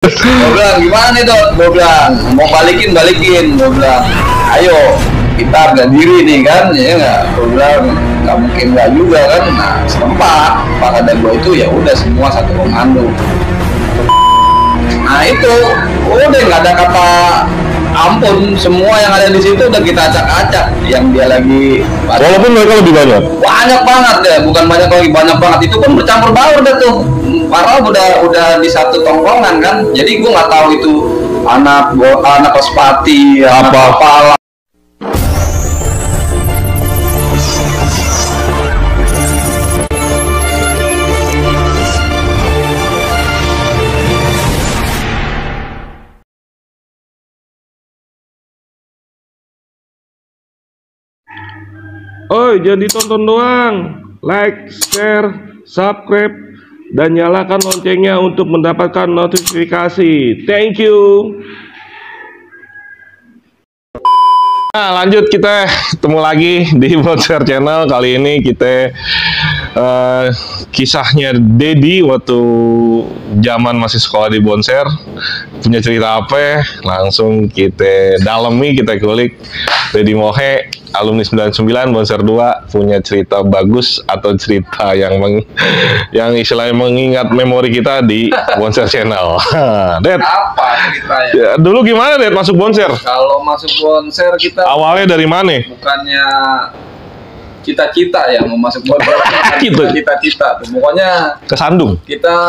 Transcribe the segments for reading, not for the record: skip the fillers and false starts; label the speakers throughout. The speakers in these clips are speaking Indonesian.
Speaker 1: Gue bilang gimana nih Dot? Gue bilang mau balikin. Gue bilang ayo kita bela diri nih kan, ya nggak? Gue bilang nggak mungkin nggak juga kan. Nah setempat Pak ada gue itu ya udah semua satu komando. Nah itu udah nggak ada kata ampun, semua yang ada di situ udah kita acak-acak yang dia lagi.
Speaker 2: Walaupun mereka lebih
Speaker 1: banyak banget ya, bukan banyak lagi, banyak banget. Itu pun bercampur baur dah tuh. Parah udah di satu tongkrongan kan. Jadi gua nggak tahu itu anak Lespati apa.
Speaker 2: Oh, jangan ditonton doang. Like, share, subscribe, dan nyalakan loncengnya untuk mendapatkan notifikasi. Thank you. Nah, lanjut kita ketemu lagi di Bonser Channel. Kali ini kita kisahnya Dedi waktu zaman masih sekolah di Bonser. Punya cerita apa? Langsung kita dalemi, kita kulik. Dedi Mohe, alumni 99 Bonser 2, punya cerita bagus atau cerita yang istilahnya mengingat memori kita di Bonser Channel. Ded,
Speaker 1: Apa ceritanya?
Speaker 2: ya, dulu gimana Ded masuk Bonser?
Speaker 1: Kalau masuk Bonser kita
Speaker 2: Awalnya dari mana?
Speaker 1: bukannya cita-cita ya mau masuk Bonser.
Speaker 2: Gitu.
Speaker 1: Cita-cita tuh. Pokoknya
Speaker 2: Kesandung.
Speaker 1: kita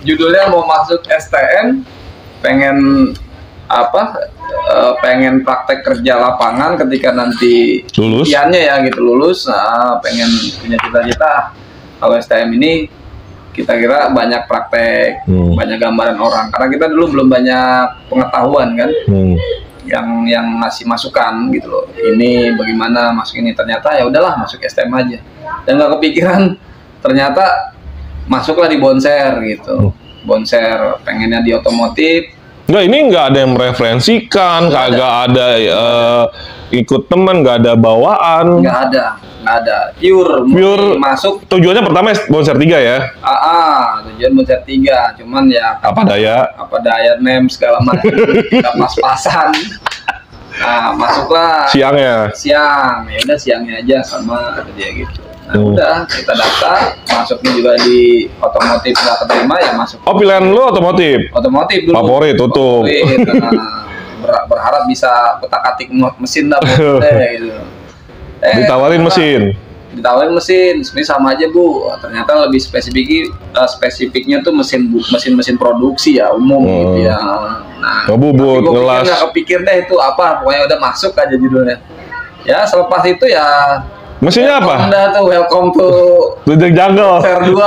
Speaker 1: judulnya mau masuk STM, pengen pengen praktek kerja lapangan ketika nanti
Speaker 2: Lulus.
Speaker 1: ujiannya ya gitu, lulus. Nah, pengen punya cita-cita kalau STM ini kita kira banyak praktek, banyak gambaran orang, karena kita dulu belum banyak pengetahuan kan, yang ngasih masukan gitu loh, ini bagaimana masuk ini. Ternyata ya udahlah masuk STM aja, dan nggak kepikiran ternyata masuklah di Bonser gitu. Bonser pengennya di otomotif.
Speaker 2: Enggak, ini nggak ada yang mereferensikan, kagak ada ikut teman, nggak ada bawaan.
Speaker 1: Nggak ada. Pure masuk.
Speaker 2: Tujuannya pertama Bonser 3 ya?
Speaker 1: Tujuan Bonser 3, cuman ya
Speaker 2: Apa daya
Speaker 1: mem segala macam kita pas-pasan. Nah, masuklah
Speaker 2: siang,
Speaker 1: ya udah siangnya aja sama ada dia gitu. Nah udah kita daftar, masuknya juga di otomotif, nggak keterima ya masuk.
Speaker 2: Oh, pilihan lu otomotif
Speaker 1: Otomotif dulu.
Speaker 2: favorit, tutup.
Speaker 1: Berharap bisa utak-atik mesin dah gitu.
Speaker 2: Ditawarin mesin.
Speaker 1: Ditawarin mesin, sebenarnya sama aja Bu. Ternyata lebih spesifiknya tuh mesin produksi ya, umum gitu ya. Nah,
Speaker 2: ngebubut, ngelas.
Speaker 1: Nggak kepikir deh itu apa, pokoknya udah masuk aja judulnya. Ya selepas itu ya.
Speaker 2: Mesinnya apa?
Speaker 1: Udah tuh welcome to
Speaker 2: Jungle.
Speaker 1: Bonser 2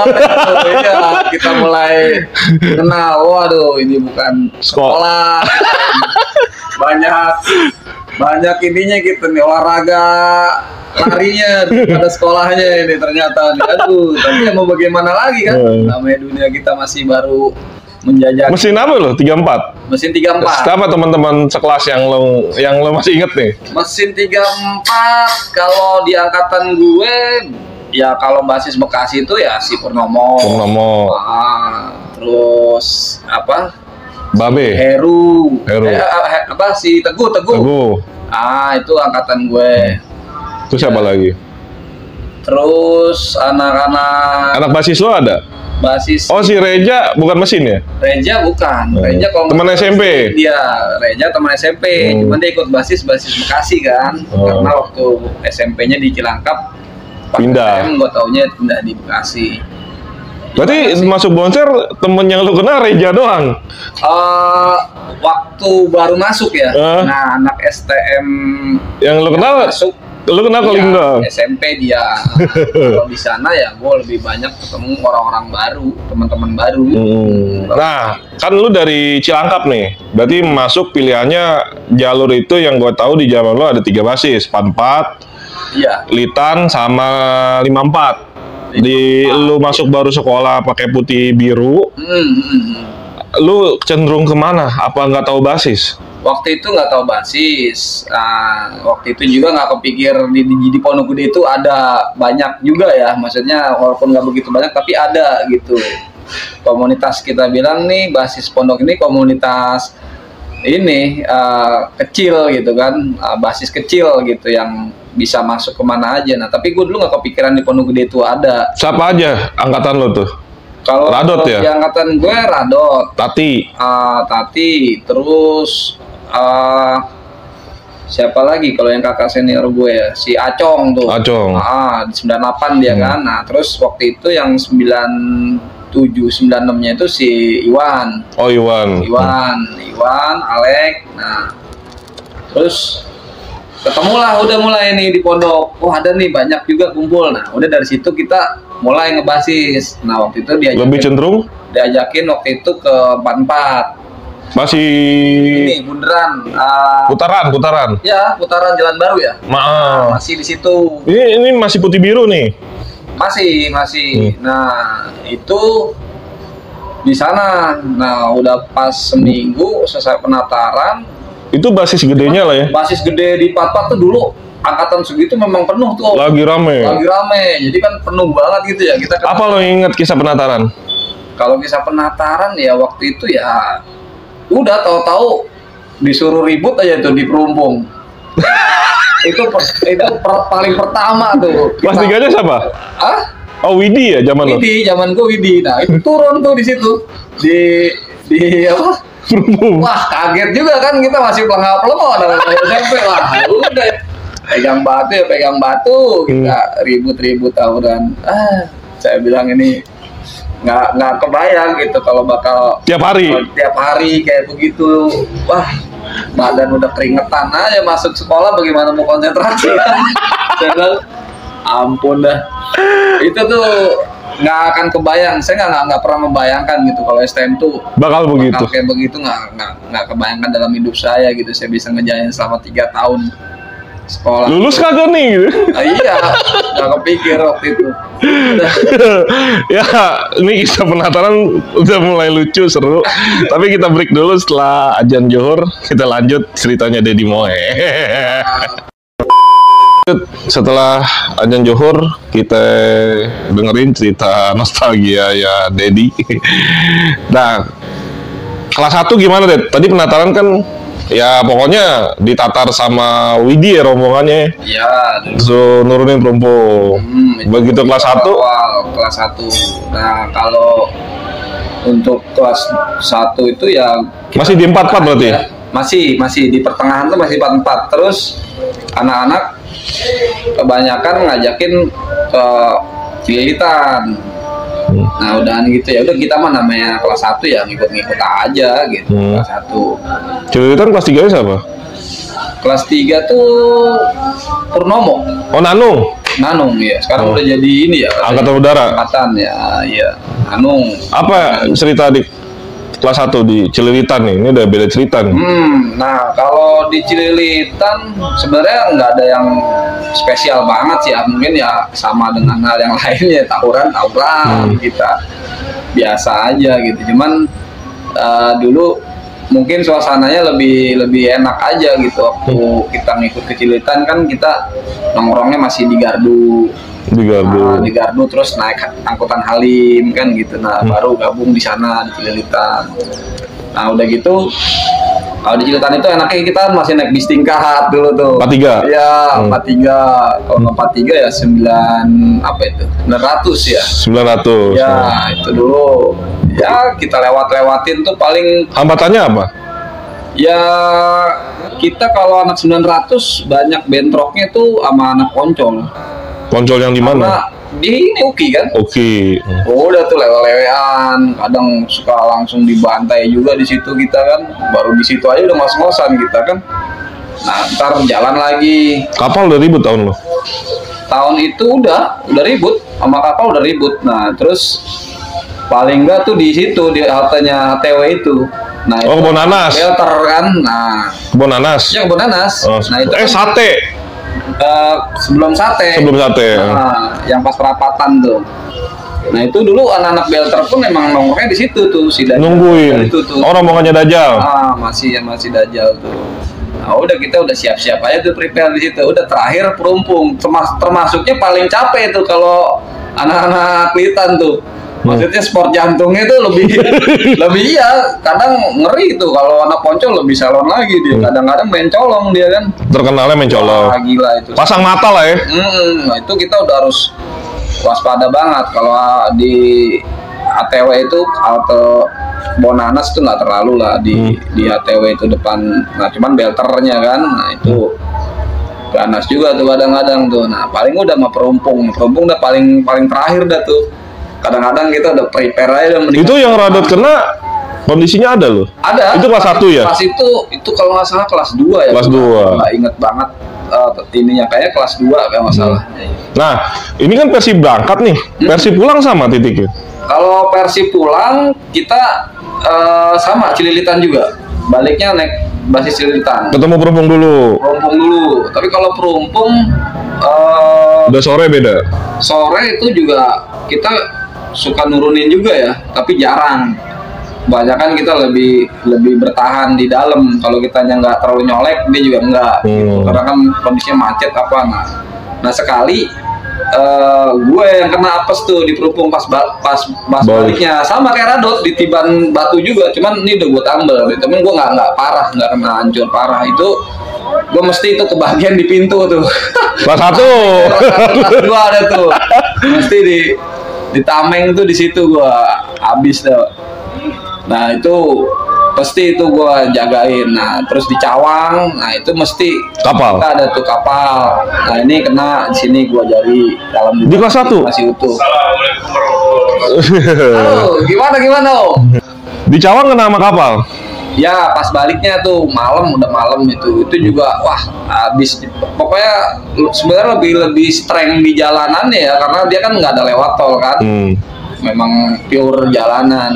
Speaker 1: ya, kita mulai kenal. Waduh, ini bukan sekolah. banyak ininya gitu nih, olahraga larinya pada sekolahnya ini ternyata. Aduh, tapi mau bagaimana lagi kan? Namanya dunia kita masih baru menjajah.
Speaker 2: Mesin apa lo? 34?
Speaker 1: Mesin 34.
Speaker 2: Siapa teman-teman sekelas yang lo masih inget nih?
Speaker 1: Mesin 34 kalau di angkatan gue ya, kalau basis Bekasi itu ya si Purnomo. Terus apa?
Speaker 2: Babe.
Speaker 1: Heru. Si Teguh. Itu angkatan gue.
Speaker 2: Terus siapa lagi?
Speaker 1: Terus anak
Speaker 2: basis lo ada?
Speaker 1: Basis.
Speaker 2: Oh, si Reja bukan mesin ya?
Speaker 1: Reja bukan. Reja kalau
Speaker 2: teman SMP.
Speaker 1: Dia Reja teman SMP. Cuman dia ikut basis Bekasi kan. Karena waktu SMP-nya di Cilangkap
Speaker 2: pindah.
Speaker 1: Gue taunya pindah di Bekasi.
Speaker 2: Berarti masuk Bonser temen yang lu kenal Reja doang?
Speaker 1: Waktu baru masuk ya. Nah, anak STM
Speaker 2: yang lu kenal
Speaker 1: masuk.
Speaker 2: Lu kenal Kolingga?
Speaker 1: SMP dia. Kalau di sana ya gue lebih banyak ketemu orang-orang baru, teman-teman baru.
Speaker 2: Nah, kan lu dari Cilangkap nih. Berarti masuk pilihannya jalur itu yang gue tahu di zaman lu ada 3 basis, 44,
Speaker 1: iya,
Speaker 2: Litan sama 54. Lu masuk baru sekolah pakai putih biru. Lu cenderung kemana? Apa nggak tahu basis?
Speaker 1: Waktu itu nggak tahu basis. Waktu itu juga nggak kepikir di Pondok Gede itu ada banyak juga ya. Maksudnya walaupun nggak begitu banyak tapi ada gitu. komunitas kita bilang nih, basis pondok ini komunitas ini kecil gitu kan, basis kecil gitu yang bisa masuk kemana aja. Nah tapi gue dulu nggak kepikiran di Pondok Gede itu ada.
Speaker 2: Siapa aja angkatan lo tuh?
Speaker 1: Kalau
Speaker 2: Radot ya?
Speaker 1: di angkatan gue Radot,
Speaker 2: Tati,
Speaker 1: Tati, terus siapa lagi kalau yang kakak senior gue ya, si Acong tuh.
Speaker 2: Acong.
Speaker 1: Di 98 dia kan. Nah terus waktu itu yang 97, 96-nya itu si Iwan.
Speaker 2: Oh Iwan.
Speaker 1: Iwan, Alek. Nah terus ketemulah, udah mulai nih di pondok. Oh ada nih banyak juga kumpul. Nah udah dari situ kita mulai ngebasis. Nah waktu itu
Speaker 2: Lebih cenderung?
Speaker 1: diajakin waktu itu ke 44.
Speaker 2: Masih
Speaker 1: Ini bundaran.
Speaker 2: putaran.
Speaker 1: Ya putaran Jalan Baru ya.
Speaker 2: Maaf.
Speaker 1: Masih di situ.
Speaker 2: Ini masih putih biru nih.
Speaker 1: Masih. Nah itu di sana. Nah udah pas seminggu selesai penataran.
Speaker 2: Itu basis gedenya lah ya.
Speaker 1: Basis gede di 44 tuh dulu angkatan segitu memang penuh tuh.
Speaker 2: Lagi rame.
Speaker 1: Jadi kan penuh banget gitu ya kita.
Speaker 2: Apa lo inget kisah penataran?
Speaker 1: Kalau kisah penataran ya waktu itu ya udah tahu-tahu disuruh ribut aja tuh di Perumpung. itu paling pertama tuh.
Speaker 2: Kelas 3-nya siapa? Oh Widi ya zaman lo?
Speaker 1: Widi, zaman gue Widi. Nah itu turun tuh di situ di apa?
Speaker 2: Perumpung.
Speaker 1: Wah kaget juga kan, kita masih pelengah-pelengah dalam SMP. Wah udah pegang batu kita ribut-ribut tawuran. Saya bilang ini nggak kebayang gitu kalau bakal
Speaker 2: tiap hari
Speaker 1: kayak begitu. Wah badan udah keringetan aja, masuk sekolah bagaimana mau konsentrasi kan. Saya bilang ampun dah, itu tuh nggak akan kebayang. Saya nggak pernah membayangkan gitu kalau STM tuh
Speaker 2: bakal begitu.
Speaker 1: Kayak begitu nggak kebayangkan dalam hidup saya gitu. Saya bisa ngejalan selama 3 tahun sekolah.
Speaker 2: Lulus kagak nih gitu.
Speaker 1: Iya, nggak kepikir waktu itu.
Speaker 2: Ya, ini kisah penataran udah mulai lucu, seru. Tapi kita break dulu, setelah azan Johor kita lanjut ceritanya Deddy Moe. Setelah azan Johor kita dengerin cerita nostalgia ya Deddy. Nah, kelas 1 gimana Ded? Tadi penataran kan ya pokoknya ditatar sama Widi ya rombongannya.
Speaker 1: Iya.
Speaker 2: So nurunin Perumpung. Begitu kelas 1?
Speaker 1: Kelas 1. Nah kalau untuk kelas 1 itu ya
Speaker 2: masih di 44 berarti?
Speaker 1: Ya, masih di pertengahan tuh masih 44. Terus anak-anak kebanyakan ngajakin ke Cililitan. Nah udahan gitu ya, udah kita mah namanya kelas 1 ya ngikut-ngikut aja gitu. Kelas 1.
Speaker 2: Cililitan kelas 3 siapa?
Speaker 1: Kelas 3 tuh Purnomo.
Speaker 2: Oh Nanung
Speaker 1: ya. Sekarang udah jadi ini ya.
Speaker 2: Angkatan Udara.
Speaker 1: Angkatan ya, iya. Nanung.
Speaker 2: Apa cerita di kelas 1 di Cililitan nih? Ini udah beda cerita nih.
Speaker 1: Nah kalau di Cililitan sebenarnya nggak ada yang spesial banget sih ya. Mungkin ya sama dengan hal yang lainnya, tawuran kita biasa aja gitu. Cuman dulu mungkin suasananya lebih enak aja gitu waktu kita ngikut ke Cililitan kan. Kita nongkrongnya masih di Gardu. Di Gardu terus naik angkutan Halim kan gitu. Nah baru gabung di sana di Cililitan. Nah udah gitu kalau di Cililitan itu enaknya kita masih naik bis tingkat dulu tuh.
Speaker 2: 43.
Speaker 1: Iya 43. Kalau 43 ya 900 ya. 900. Ya itu dulu. Ya kita lewatin tuh paling.
Speaker 2: Hambatannya apa?
Speaker 1: Ya kita kalau anak 900 banyak bentroknya tuh sama anak Poncol.
Speaker 2: Poncol yang di mana?
Speaker 1: Karena di ini UKI kan?
Speaker 2: UKI.
Speaker 1: Udah tuh lewe-lewean, kadang suka langsung dibantai juga di situ kita kan. Baru di situ aja udah ngos-ngosan kita kan. Nah, ntar jalan lagi.
Speaker 2: Kapal udah ribut tahun lo?
Speaker 1: Tahun itu udah ribut sama kapal udah ribut. Nah, terus paling enggak tuh di situ di haltenya HTW itu. Nah, itu
Speaker 2: Kebon Nanas.
Speaker 1: Filter kan. Nah,
Speaker 2: Kebon Nanas.
Speaker 1: Ya Kebon Nanas. Nah, itu kan,
Speaker 2: sate.
Speaker 1: Sebelum sate. Nah, yang pas perapatan tuh. Nah itu dulu anak-anak Belter pun memang nongkrongnya di situ tuh si Dajjal.
Speaker 2: Nungguin.
Speaker 1: Itu tuh.
Speaker 2: Oh rombongannya Dajjal.
Speaker 1: Masih Dajjal tuh. Nah udah kita udah siap-siap aja tuh prepare di situ. Udah terakhir Perumpung. Termasuknya paling capek tuh kalau anak-anak Klitan tuh. Maksudnya sport jantungnya itu lebih lebih iya. Kadang ngeri tuh kalau anak Poncol lebih salon lagi dia. Kadang-kadang main colong dia kan.
Speaker 2: Terkenalnya main colong.
Speaker 1: Wah, gila itu.
Speaker 2: Pasang mata lah ya.
Speaker 1: Nah itu kita udah harus waspada banget. Kalau di ATW itu halte Bonanas itu nggak terlalu lah di ATW itu depan. Nah cuman belternya kan. Nah itu ganas juga tuh kadang-kadang tuh. Nah paling udah sama perumpung udah paling terakhir dah tuh. Kadang-kadang kita udah prepare aja.
Speaker 2: Itu yang radot kena kondisinya ada loh.
Speaker 1: Ada.
Speaker 2: Itu kelas 1 ya?
Speaker 1: Kelas itu kalau nggak salah kelas 2 ya.
Speaker 2: Kelas 2.
Speaker 1: Nggak inget banget ininya kayak kelas 2 kalau nggak salah.
Speaker 2: Nah, ini kan versi berangkat nih. Versi pulang sama titiknya.
Speaker 1: Kalau versi pulang kita sama Cililitan juga. Baliknya naik basis Cililitan.
Speaker 2: Ketemu perumpung dulu.
Speaker 1: Tapi kalau perumpung
Speaker 2: udah sore beda.
Speaker 1: Sore itu juga kita suka nurunin juga ya, tapi jarang. Banyak kan kita lebih bertahan di dalam. Kalau kitanya nggak terlalu nyolek, dia juga nggak. Gitu. Karena kan kondisinya macet apa. Nah sekali gue yang kena apes tuh di perumpung pas baliknya sama kayak Radot ditiban batu juga. Cuman ini udah gue tambel. Cuman gue nggak parah, nggak kena hancur parah itu. Gue mesti itu kebagian di pintu tuh.
Speaker 2: Kelas 1.
Speaker 1: Gue ada tuh. Mesti di Tameng tuh di situ gue habis tuh. Nah itu pasti itu gue jagain. Nah terus di Cawang, nah itu mesti
Speaker 2: kapal.
Speaker 1: Kita ada tuh kapal. Nah ini kena di sini gue jari dalam
Speaker 2: di kelas 1
Speaker 1: masih utuh. Halo, gimana Om?
Speaker 2: Di Cawang kena sama kapal.
Speaker 1: Ya pas baliknya tuh udah malam itu juga wah habis. Pokoknya sebenarnya lebih strength di jalanan ya karena dia kan nggak ada lewat tol kan. Memang pure jalanan.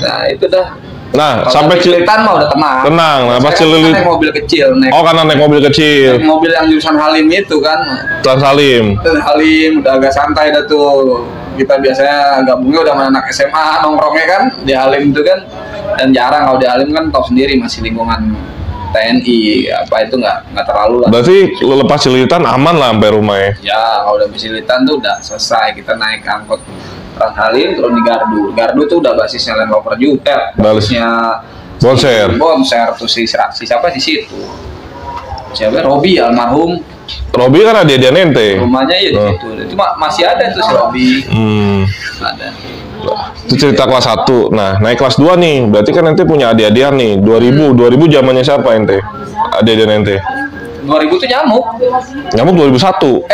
Speaker 1: Nah itu dah.
Speaker 2: Nah
Speaker 1: kalo
Speaker 2: sampai
Speaker 1: Cililitan mah udah tenang.
Speaker 2: Nah pas Cililitan
Speaker 1: naik mobil kecil.
Speaker 2: Karena naik mobil kecil.
Speaker 1: Naik mobil yang jurusan Halim itu kan.
Speaker 2: Trans Halim.
Speaker 1: Halim udah agak santai dah tuh. Kita biasanya gabungnya udah sama anak SMA nongkrongnya kan di Halim itu kan. Dan jarang kalau di Halim kan tahu sendiri masih lingkungan TNI apa itu nggak terlalu lah.
Speaker 2: Berarti lo lepas Cililitan aman lah sampai rumah ya?
Speaker 1: Ya kalau udah Cililitan tuh udah selesai, kita naik angkot Trans Halim turun di Gardu. Gardu tuh udah basisnya Land Rover juga, basisnya Bonser tuh si siapa di situ? Siapa? Robi almarhum.
Speaker 2: Robi kan ada dia nente.
Speaker 1: Rumahnya ya di situ. Itu masih ada tuh si Robi. Ada.
Speaker 2: Itu cerita kelas 1. Nah, naik kelas 2 nih. Berarti kan ente punya adik-adian nih. 2000 zamannya siapa ente? Adik-adian ente.
Speaker 1: 2000 tuh Nyamuk.
Speaker 2: Nyamuk 2001.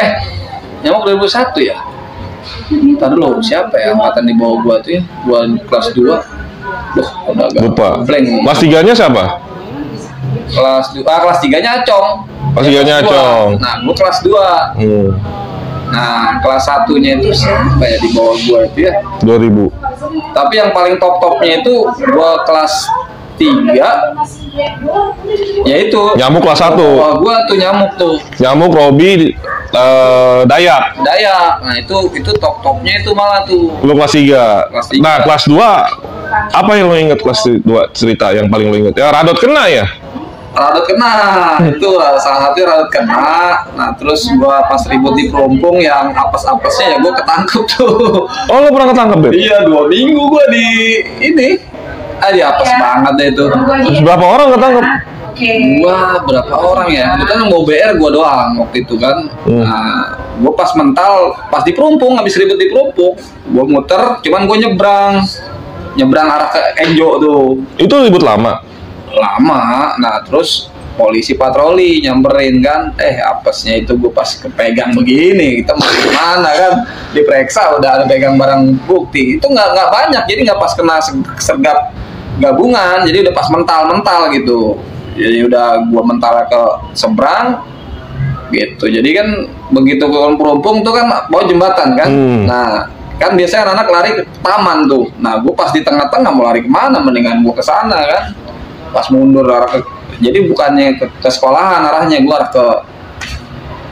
Speaker 1: Nyamuk 2001 ya? Ntar dulu, siapa ya angkatan di bawah gua tuh ya? Gua kelas 2. Duh, udah agak
Speaker 2: lupa.
Speaker 1: Blank.
Speaker 2: Kelas 3-nya siapa?
Speaker 1: Kelas 3-nya Acong.
Speaker 2: Kelas 3-nya Acong.
Speaker 1: Nah, gua kelas 2. Nah, kelas 1-nya itu siapa ya di bawah gua itu ya?
Speaker 2: 2000.
Speaker 1: Tapi yang paling top-topnya itu gua kelas 3. Yaitu
Speaker 2: Nyamuk kelas 1.
Speaker 1: Gua tuh Nyamuk tuh.
Speaker 2: Nyamuk, Robi, Dayak.
Speaker 1: Nah, itu top-topnya itu malah tuh.
Speaker 2: Lu kelas 3. Nah, kelas 2 apa yang lo inget kelas 2 cerita yang paling lo inget? Ya Radot kena ya?
Speaker 1: Radot kena, itu salah satu Radot kena. Nah terus gua pas ribut di perumpung yang apes-apesnya ya gua ketangkep tuh.
Speaker 2: Oh lo pernah ketangkep deh?
Speaker 1: Iya 2 minggu gua di ini. Dia apes banget deh itu.
Speaker 2: Terus berapa orang ketangkep?
Speaker 1: Gua berapa orang ya? Kebetulan yang mau BR gua doang waktu itu kan. Nah gua pas mental, pas di perumpung, habis ribut di perumpung, gua muter, cuman gua nyebrang arah ke Enjo tuh. Itu
Speaker 2: ribut lama?
Speaker 1: Nah terus polisi patroli nyamperin kan, apesnya itu gue pas kepegang begini, kita mau gimana kan, diperiksa udah ada pegang barang bukti, itu nggak banyak, jadi nggak pas kena sergap gabungan, jadi udah pas mental gitu, jadi udah gue mental ke seberang gitu, jadi kan begitu ke perumpung tuh kan bawa jembatan kan, nah kan biasanya anak lari ke taman tuh, nah gue pas di tengah-tengah mau lari kemana, mendingan gue ke sana kan. Pas mundur jadi bukannya ke sekolahan arahnya, gue arah ke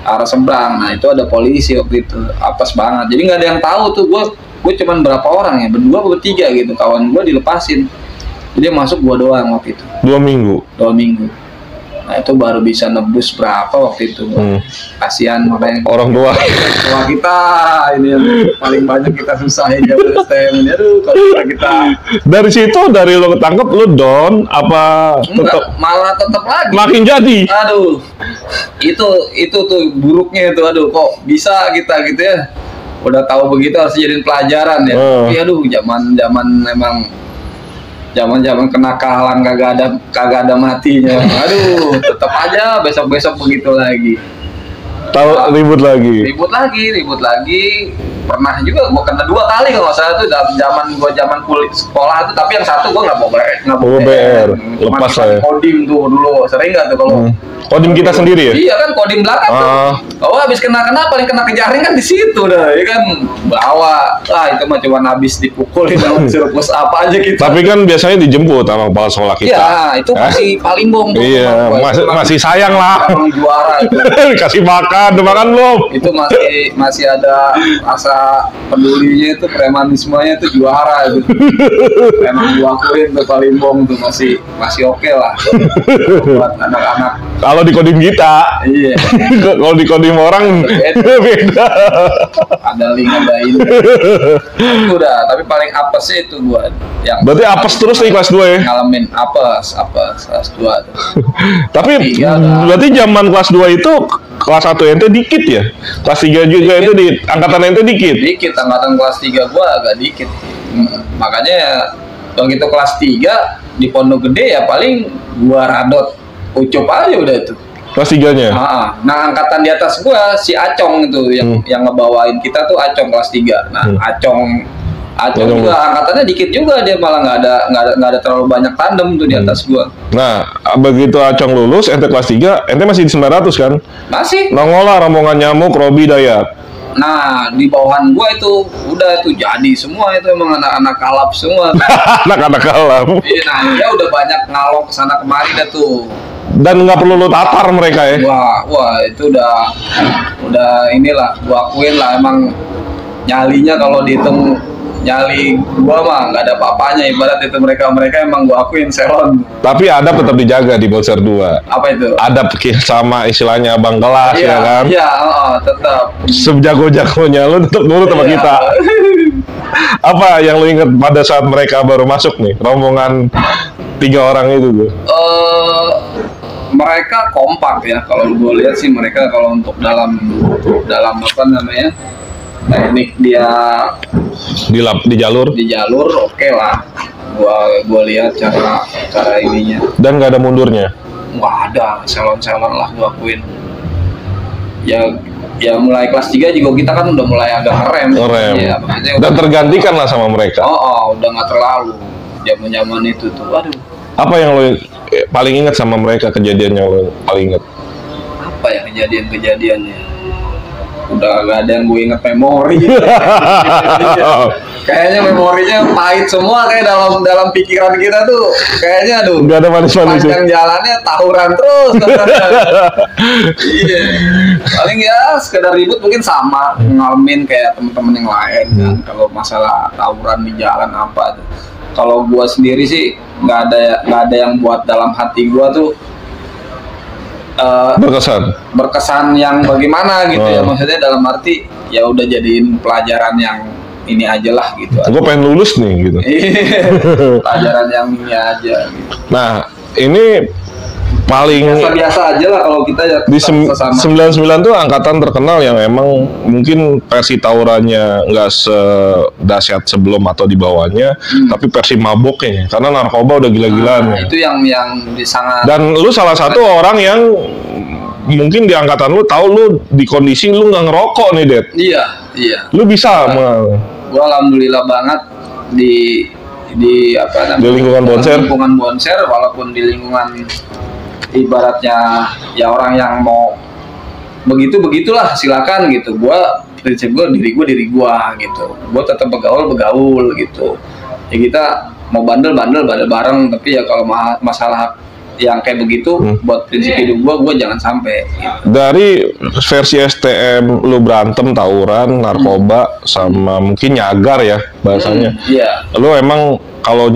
Speaker 1: arah seberang. Nah itu ada polisi waktu itu, apes banget, jadi nggak ada yang tahu tuh gue cuman berapa orang ya, berdua atau bertiga gitu, kawan gue dilepasin, jadi masuk gue doang waktu itu.
Speaker 2: 2 minggu.
Speaker 1: Nah itu baru bisa nebus berapa waktu itu. Kasihan makanya
Speaker 2: orang tua
Speaker 1: kita ini yang paling banyak kita susahin ya STM ini. Aduh kalau kita
Speaker 2: dari situ, dari lo ketangkep lo down apa tetap
Speaker 1: malah tetap lagi
Speaker 2: makin jadi.
Speaker 1: Aduh itu tuh buruknya itu. Aduh kok bisa kita gitu ya, udah tahu begitu harus jadiin pelajaran ya. Tapi aduh zaman emang zaman kenakalan kagak ada matinya. Aduh, tetap aja besok begitu lagi.
Speaker 2: Tahu ribut
Speaker 1: lagi. Pernah juga gua kena 2 kali kalau nggak salah tuh zaman kuliah sekolah tuh, tapi yang satu gua nggak bawa BR.
Speaker 2: Lepas saya.
Speaker 1: Kodim tuh dulu sering nggak tuh kalau
Speaker 2: kodim kita sendiri ya?
Speaker 1: Iya kan, kodim belakang tuh. Oh habis kena paling kena kejaring kan di situ dah, ya kan bawa. Itu mah cuma habis dipukulin sama suruh push apa aja gitu.
Speaker 2: Tapi kan biasanya dijemput sama kepala sekolah kita.
Speaker 1: Iya, itu masih paling bom tuh.
Speaker 2: Iya, masih sayang lah.
Speaker 1: Emang juara itu.
Speaker 2: Kasih makan belum?
Speaker 1: Itu masih ada rasa pedulinya, itu premanismenya itu juara itu. Emang gua akuin tuh paling bom tuh masih oke lah buat anak-anak.
Speaker 2: Kalau di kodim kita,
Speaker 1: iya.
Speaker 2: Kalau di kodim orang beda.
Speaker 1: Ada link, ada ini. Itu udah, tapi paling apes sih itu gua yang.
Speaker 2: Berarti apes terus nih kelas 2 ya?
Speaker 1: Ngalamin apes kelas 2 tuh.
Speaker 2: Tapi berarti zaman kelas 2 itu kelas 1 ente dikit ya? Kelas 3 juga dikit. Itu di angkatan ente dikit?
Speaker 1: Dikit, angkatan kelas 3 gua agak dikit. Makanya begitu kelas 3 di Pondok Gede ya paling gua Radot Ucup aja udah tuh.
Speaker 2: Kelas 3-nya?
Speaker 1: Nah angkatan di atas gua si Acong itu yang ngebawain kita tuh Acong kelas 3. Nah Acong juga angkatannya dikit juga, dia malah nggak ada terlalu banyak tandem tuh di atas gua.
Speaker 2: Nah begitu Acong lulus, ente kelas 3, ente masih di 900 kan?
Speaker 1: Masih.
Speaker 2: Nongol lah rombongan Nyamuk, Robi, Dayat.
Speaker 1: Nah di bawahan gua itu udah tuh jadi semua itu emang anak-anak kalap semua.
Speaker 2: Anak-anak kalap.
Speaker 1: Iya, nah dia udah banyak ngalok kesana kemari dah tuh.
Speaker 2: Dan nggak perlu lo tatar mereka ya?
Speaker 1: Wah itu udah inilah, gua akuin lah emang nyalinya kalau dihitung nyali gua mah nggak ada apa-apanya, ibarat itu mereka emang gua akuin selon.
Speaker 2: Tapi adab tetap dijaga di Bonser 2.
Speaker 1: Apa itu?
Speaker 2: Adab sama istilahnya abang kelas ya kan?
Speaker 1: Iya, tetap.
Speaker 2: Sejago-jagonya lo tetap nurut sama kita. Apa yang lo inget pada saat mereka baru masuk nih, rombongan 3 orang itu tuh?
Speaker 1: Mereka kompak ya, kalau gue lihat sih mereka kalau untuk dalam apa namanya teknik dia
Speaker 2: di jalur
Speaker 1: oke lah. Gua lihat cara ininya.
Speaker 2: Dan nggak ada mundurnya.
Speaker 1: Nggak ada, salon lah gua akuin. Ya mulai kelas 3 juga kita kan udah mulai agak ngerem. Ya,
Speaker 2: dan tergantikan lah sama mereka.
Speaker 1: Udah nggak terlalu zaman itu tuh. Aduh.
Speaker 2: Apa yang lo paling ingat sama mereka, kejadiannya lo paling ingat?
Speaker 1: Apa ya kejadiannya? Udah gak ada yang gue inget memori. Kayaknya memorinya pahit semua, kayak dalam pikiran kita tuh kayaknya aduh.
Speaker 2: Gak ada manis-manis.
Speaker 1: Panjang jalannya tawuran terus. Iya. Paling ya sekedar ribut mungkin sama ngalamin kayak temen-temen yang lain kan. Kalau masalah tawuran di jalan apa tuh. Kalau gue sendiri sih nggak ada yang buat dalam hati gue tuh berkesan yang bagaimana gitu ya, maksudnya dalam arti ya udah jadiin pelajaran yang ini aja lah gitu.
Speaker 2: Gue pengen lulus nih gitu.
Speaker 1: Pelajaran yang ini aja gitu.
Speaker 2: Nah ini paling
Speaker 1: biasa aja lah kalau kita ya
Speaker 2: di 99 tuh angkatan terkenal yang emang mungkin versi tawurannya nggak sedahsyat sebelum atau di bawahnya, tapi versi maboknya karena narkoba udah gila-gilaan.
Speaker 1: Itu yang sangat. Dan
Speaker 2: lu salah satu orang yang mungkin di angkatan lu tahu lu di kondisi lu nggak ngerokok nih, Det.
Speaker 1: Iya.
Speaker 2: Lu bisa.
Speaker 1: Gua alhamdulillah banget di apa namanya?
Speaker 2: Di lingkungan
Speaker 1: Bonser, walaupun di lingkungan ibaratnya ya orang yang mau begitulah silakan gitu. Prinsip diri gua gitu. Gua tetap begaul gitu. Ya kita mau bandel bareng, tapi ya kalau masalah yang kayak begitu buat prinsip hidup gua jangan sampai gitu.
Speaker 2: Dari versi STM lu berantem, tawuran, narkoba sama mungkin nyagar ya bahasanya.
Speaker 1: Iya.
Speaker 2: Lu emang kalau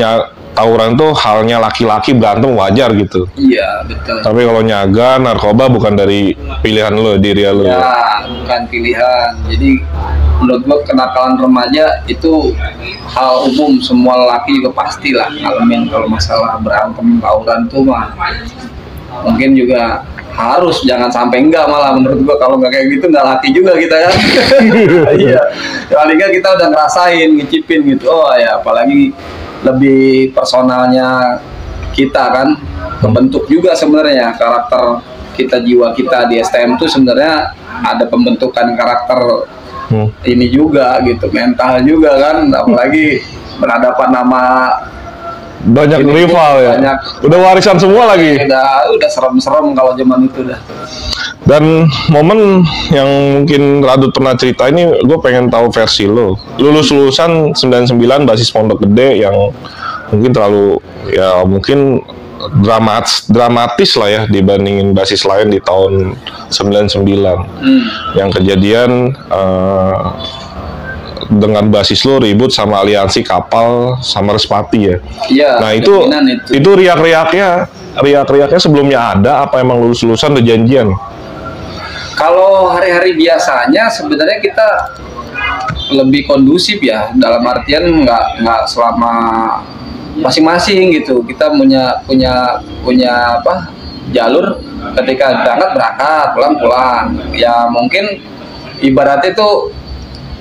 Speaker 2: tawuran tuh halnya laki-laki berantem wajar gitu.
Speaker 1: Iya, betul.
Speaker 2: Tapi kalau nyaga, narkoba bukan dari pilihan lo, diri lo.
Speaker 1: Ya, bukan pilihan. Jadi menurut gua kenakalan remaja itu hal umum, semua laki juga pastilah ngalamin. Kalau masalah berantem tawuran tuh mah mungkin juga harus, jangan sampai enggak, malah menurut gua kalau nggak kayak gitu nggak laki juga kita kan. Iya, paling nggak kita udah ngerasain, ngicipin gitu. Oh ya, apalagi lebih personalnya kita kan kebentuk juga sebenarnya karakter kita, jiwa kita di STM tuh sebenarnya ada pembentukan karakter ini juga gitu, mental juga kan, apalagi berhadapan nama
Speaker 2: banyak rival ya.
Speaker 1: Banyak,
Speaker 2: udah warisan semua lagi.
Speaker 1: Udah serem-serem kalau zaman itu dah.
Speaker 2: Dan momen yang mungkin Radut pernah cerita ini, gue pengen tahu versi lo. Lulusan 99 basis Pondok Gede yang mungkin terlalu ya mungkin dramatis lah ya dibandingin basis lain di tahun 99. Yang kejadian dengan basis lo ribut sama aliansi kapal sama Respati ya.
Speaker 1: Iya.
Speaker 2: Nah itu riak-riaknya sebelumnya ada apa emang lulusan udah janjian?
Speaker 1: Kalau hari-hari biasanya sebenarnya kita lebih kondusif ya, dalam artian nggak selama masing-masing gitu. Kita punya apa, jalur, ketika berangkat, pulang. Ya mungkin ibaratnya itu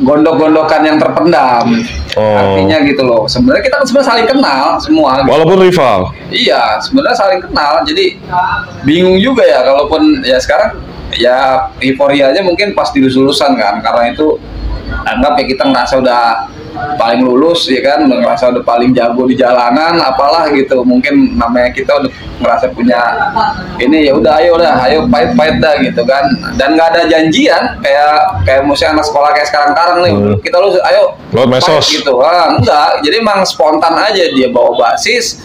Speaker 1: gondok-gondokan yang terpendam. Artinya gitu loh. Sebenarnya kita sebenarnya saling kenal semua. Gitu.
Speaker 2: Walaupun rival.
Speaker 1: Iya, sebenarnya saling kenal. Jadi bingung juga ya, kalaupun ya sekarang ya euforianya mungkin pas di lulusan kan, karena itu anggap ya kita ngerasa udah paling lulus ya kan, ngerasa udah paling jago di jalanan apalah gitu, mungkin namanya kita udah ngerasa punya ini, ya udah ayo pahit dah gitu kan, dan nggak ada janjian kayak misalnya anak sekolah kayak sekarang nih, kita lulus ayo
Speaker 2: mesos
Speaker 1: gitu, enggak, jadi emang spontan aja dia bawa basis.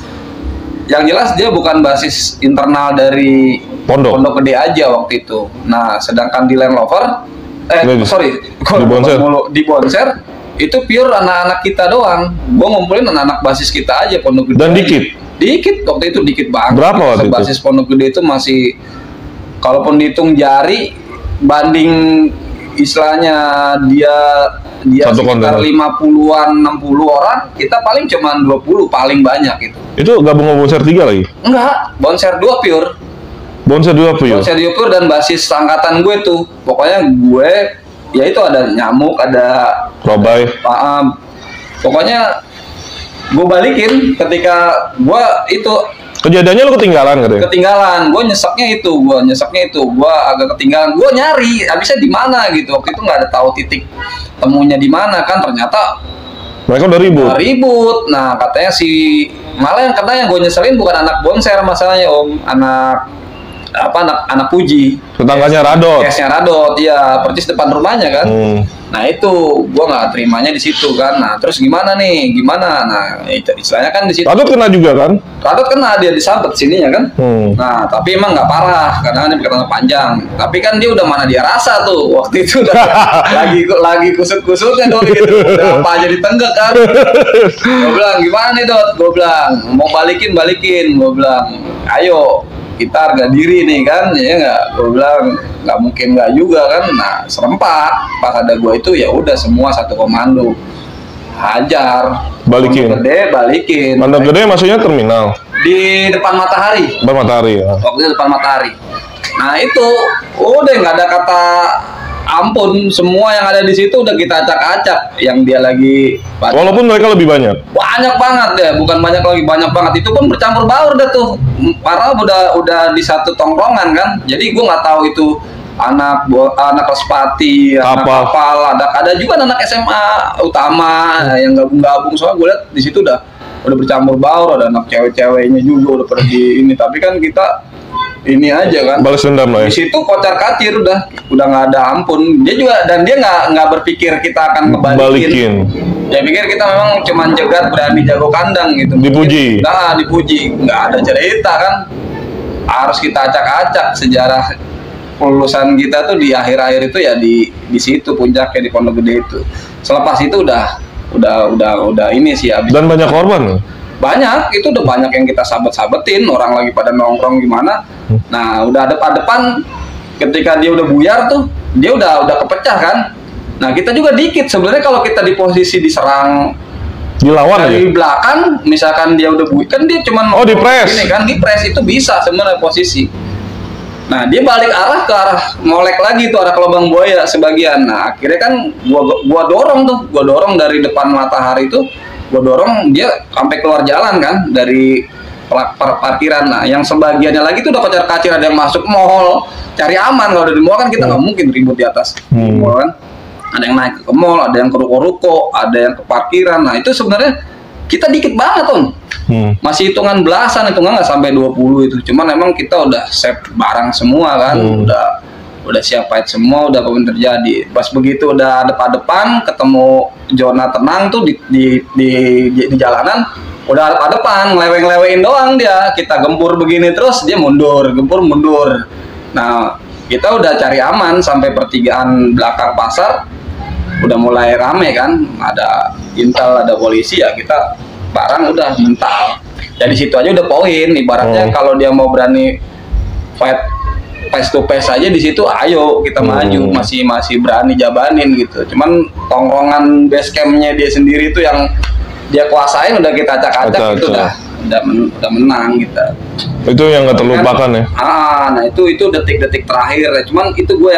Speaker 1: Yang jelas dia bukan basis internal dari Pondok Gede aja waktu itu. Nah, sedangkan di Land Rover, di Bonser itu pure anak-anak kita doang. Gua ngumpulin anak-anak basis kita aja Pondok Gede.
Speaker 2: Dan
Speaker 1: dikit waktu itu, dikit banget.
Speaker 2: Berapa waktu itu?
Speaker 1: Basis Pondok Gede itu masih, kalaupun dihitung jari, banding istilahnya dia sekitar 50-an 60 orang, kita paling cuma 20 paling banyak gitu. Itu
Speaker 2: gabung sama Bonser 3 lagi?
Speaker 1: Enggak, Bonser 2 pure.
Speaker 2: Bonser 2 pure
Speaker 1: Dan basis angkatan gue tuh. Pokoknya gue ya itu ada Nyamuk, ada
Speaker 2: Robai.
Speaker 1: Pokoknya gue balikin ketika gue itu
Speaker 2: kejadiannya lu ketinggalan katanya?
Speaker 1: Ketinggalan, gue nyeseknya itu, gue agak ketinggalan, gue nyari, habisnya di mana gitu, waktu itu nggak ada tahu titik temunya di mana kan, ternyata
Speaker 2: mereka udah
Speaker 1: ribut. Nah katanya malah yang gue nyeselin bukan anak Bonser masalahnya om, anak Puji,
Speaker 2: tetangganya Radot.
Speaker 1: Kesnya Radot, iya, persis depan rumahnya kan. Nah itu gue nggak terimanya di situ kan. Nah terus gimana? Nah istilahnya kan di situ.
Speaker 2: Radot kena juga kan?
Speaker 1: Radot kena, dia disabet sininya kan. Nah tapi emang nggak parah karena dia berkata panjang. Tapi kan dia udah mana dia rasa tuh waktu itu udah lagi kusut-kusutnya tuh gitu. Udah apa aja ditenggak kan. Gue bilang gimana nih Dot? Gue bilang mau balikin. Gue bilang ayo. Kita harga diri nih kan, ya nggak, gue bilang nggak mungkin nggak juga kan. Nah serempak pas ada gue itu ya udah semua satu komando hajar,
Speaker 2: balikin. Pondok Gede maksudnya terminal
Speaker 1: di depan Matahari
Speaker 2: ya.
Speaker 1: Waktu itu depan Matahari. Nah itu udah nggak ada kata ampun, semua yang ada di situ udah kita acak-acak yang dia lagi.
Speaker 2: Walaupun mereka lebih banyak
Speaker 1: banget ya, bukan banyak lagi, banyak banget. Itu pun bercampur baur dah tuh, parah, udah di satu tongkrongan kan. Jadi gue nggak tahu itu anak Respati, anak kapal, ada juga anak SMA utama yang gabung. Soalnya gue lihat di situ udah bercampur baur, ada anak cewek-ceweknya juga udah pergi ini. Tapi kan kita ini aja kan,
Speaker 2: balas dendam lah ya.
Speaker 1: Di situ kocar kacir udah nggak ada ampun. Dia juga, dan dia nggak berpikir kita akan ngebalikin. Dia pikir kita memang cuman jegat berani jago kandang gitu.
Speaker 2: Dipuji.
Speaker 1: Nah, dipuji, nggak ada cerita kan. Harus kita acak-acak sejarah lulusan kita tuh di akhir-akhir itu ya di situ puncaknya di Pondok Gede itu. Selepas itu udah ini sih habis.
Speaker 2: Dan banyak korban.
Speaker 1: banyak, itu udah banyak yang kita sabet-sabetin, orang lagi pada nongkrong gimana. Nah, udah depan ketika dia udah buyar tuh, dia udah kepecah kan. Nah, kita juga dikit sebenarnya kalau kita di posisi diserang
Speaker 2: dilawan
Speaker 1: dari
Speaker 2: aja.
Speaker 1: belakang, misalkan dia udah buyar kan dia cuman
Speaker 2: di press.
Speaker 1: Ini kan di press itu bisa sebenarnya posisi. Nah, dia balik arah ke arah molek lagi tuh, arah ke lubang buaya sebagian. Nah, akhirnya kan gua dorong dari depan Matahari itu, gua dorong dia sampai keluar jalan kan dari parkiran. Nah, yang sebagiannya lagi tuh udah kocar-kacir, ada yang masuk mall cari aman. Kalau di mall kan kita nggak mungkin ribut di atas mall kan. Ada yang naik ke mall, ada yang ke ruko-ruko, ada yang ke parkiran. Nah, itu sebenarnya kita dikit banget Om. Masih hitungan belasan, hitungan nggak sampai 20 itu. Cuman memang kita udah save barang semua kan, udah siap fight semua, udah apapun terjadi. Pas begitu udah depan ketemu zona tenang tuh di jalanan, udah depan ngeleweng-lewein doang dia. Kita gempur begini terus dia gempur mundur. Nah, kita udah cari aman sampai pertigaan belakang pasar, udah mulai rame kan, ada intel, ada polisi ya, kita barang udah mental. Jadi situ aja udah poin. Ibaratnya kalau dia mau berani fight face to face aja di situ, ayo kita maju, masih berani jabanin gitu. Cuman tongkrongan base campnya dia sendiri itu yang dia kuasain udah kita acak-acak, itu udah menang kita.
Speaker 2: Itu yang nggak terlupakan ya.
Speaker 1: Nah itu detik-detik terakhir. Cuman itu gue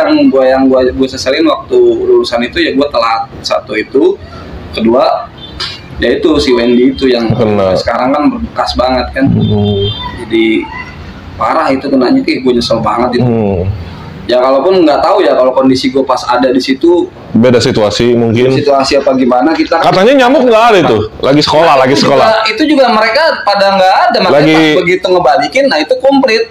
Speaker 1: seselin waktu lulusan itu ya, gue telat. Satu itu, kedua ya itu si Wendy itu yang sekarang kan berbekas banget kan. Jadi parah itu kenanya, gue nyesel banget itu. Ya kalaupun nggak tahu ya, kalau kondisi gue pas ada di situ
Speaker 2: beda situasi mungkin.
Speaker 1: Situasi apa gimana kita.
Speaker 2: Katanya nyamuk nggak ada itu, lagi sekolah.
Speaker 1: Itu juga mereka pada nggak ada, makanya pas begitu ngebalikin, nah itu komplit.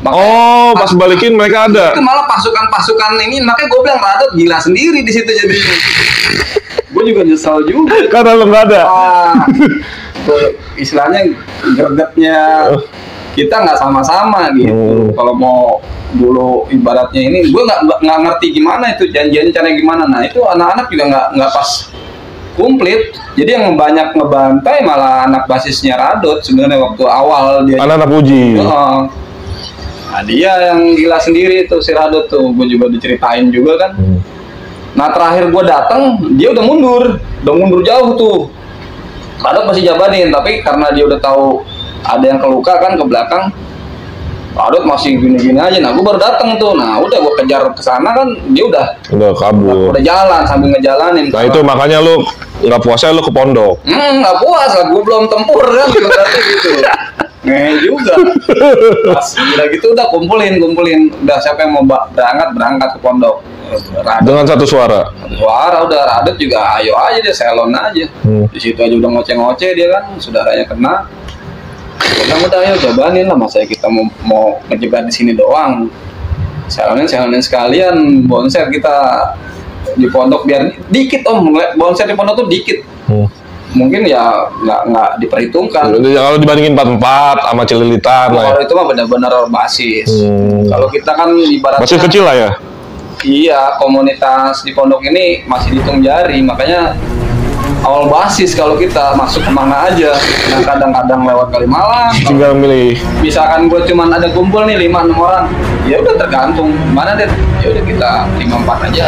Speaker 2: Makanya, pas balikin mereka ada.
Speaker 1: Itu malah pasukan ini, makanya gue bilang Radot gila sendiri di situ jadi. Gue juga nyesel juga.
Speaker 2: Karena lo nggak ada.
Speaker 1: Istilahnya gregetnya kita nggak sama-sama gitu. Kalau mau dulu ibaratnya ini, gue nggak ngerti gimana itu janjiannya caranya gimana. Nah itu anak-anak juga nggak pas komplit. Jadi yang banyak ngebantai malah anak basisnya Radot sebenarnya waktu awal dia.
Speaker 2: Anak-anak Puji.
Speaker 1: Nah dia yang gila sendiri tuh si Radot tuh, gue juga diceritain juga kan. Nah terakhir gue datang dia udah mundur jauh tuh. Radot masih jabanin, tapi karena dia udah tahu ada yang keluka kan ke belakang, Radot masih gini-gini aja. Nah gue baru datang tuh, nah udah gue kejar ke sana kan, dia udah
Speaker 2: kabur,
Speaker 1: udah jalan sambil ngejalanin.
Speaker 2: Nah itu makanya lu nggak puasa, lu ke pondok.
Speaker 1: Nggak puas lah, gue belum tempur kan berarti gitu. Juga. Pas udah gitu udah kumpulin, udah siapa yang mau berangkat ke pondok. Radot. Dengan
Speaker 2: satu suara
Speaker 1: udah Radot juga ayo aja dia, selon aja. Di situ aja udah ngoceh-ngoceh dia kan, saudaranya kena. Udah ayo jabanin lah, masa kita mau ngejebat di sini doang. Selonin sekalian, bonser kita di pondok biar dikit Om, bonser di pondok tuh dikit. Mungkin ya nggak diperhitungkan.
Speaker 2: Kalau dibandingin 44 sama Cililitan lah.
Speaker 1: Kalau itu mah benar-benar basis. Kalau kita kan ibaratnya
Speaker 2: basis kecil lah ya.
Speaker 1: Iya, komunitas di pondok ini masih dihitung jari, makanya awal basis kalau kita masuk kemana aja. Nah kadang-kadang lewat Kalimalang.
Speaker 2: Tinggal milih.
Speaker 1: Misalkan gue cuman ada kumpul nih 5-6 orang, ya udah tergantung mana deh. Ya udah kita 5-4 aja.